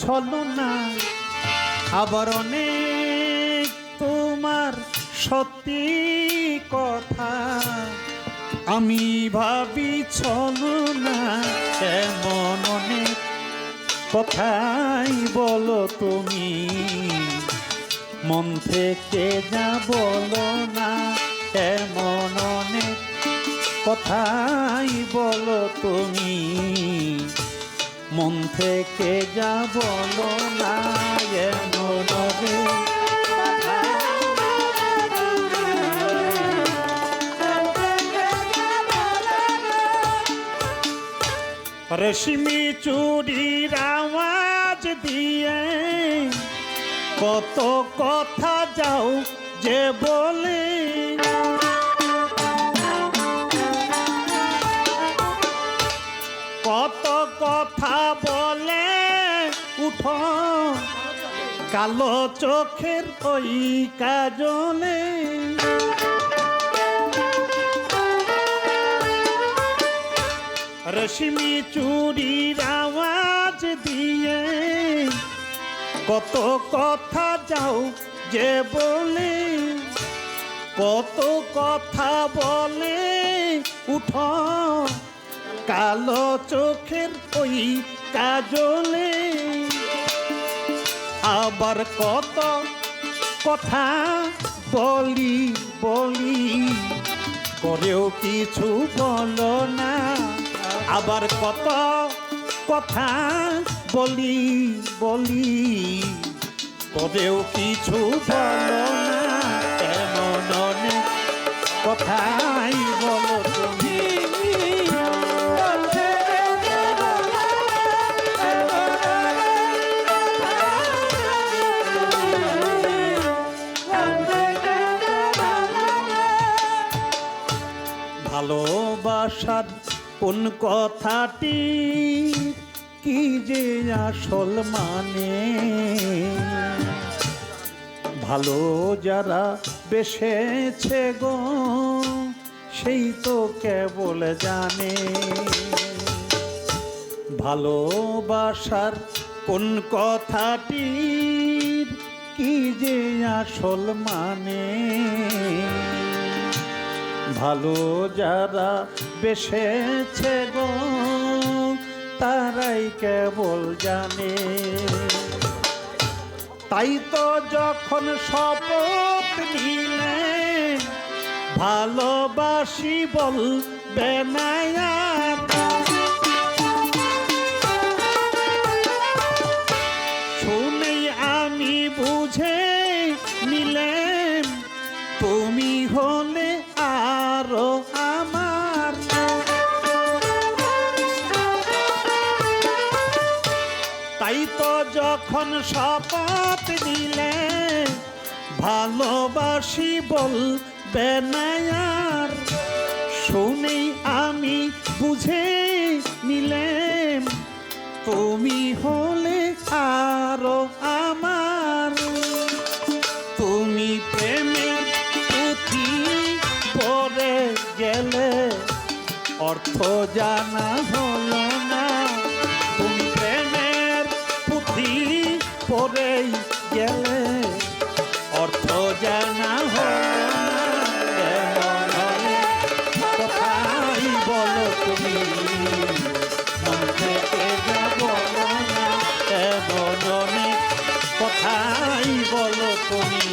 ছলনা, আবার অনেক তোমার সত্যি কথা। আমি ভাবি ছলনা, এমন অনেক কথাই বলো তুমি, মন থেকে যা বলো না। এমন অনেক কথাই বলো তুমি, মন থেকে যা বলো না। এমন রেশমি চুড়ির আওয়াজ দিয়ে কত কথা যাও যে বলে, কত কথা বলে উঠো কালো চোখের ওই কাজলে। রেশমি চুড়ির আওয়াজ দিয়ে কত কথা যাও যে বলে, কত কথা বলে উঠো কালো চোখের ওই কাজলে। আবার কত কথা বলি বলি করেও কিছু বলো না। আবার কত কথা বলি বলি করেও কিছু বলো না। এমন অনেক কথাই বলো তুমি, ভালোবাসার কোন কথাটি কি যে আসল মানে, ভালো যারা বেসেছে গো সেই তো কেবল জানে। ভালোবাসার কোন কথাটি কি যে আসল মানে, ভালো যারা বেসেছে গো তারাই কেবল জানে। তাই তো যখন শপথ নিলে ভালোবাসি বলবে না আর, শুনেই আমি বুঝে নিলেম তুমি হলে আরো আমার। তাই তো যখন শপথ নিলে ভালোবাসি বলবে না আর, শুনেই আমি বুঝে নিলেম তুমি হলে আরো আমার। তুমি প্রেমের পুঁথি পড়ে গেলে অর্থ জানা হলো না। তুমি প্রেমের পুঁথি পড়ে গেলে অর্থ জানা হলো না। এমন অনেক কথাই বলো তুমি, মন থেকে যা বলো না। এমন অনেক কথাই বলো তুমি।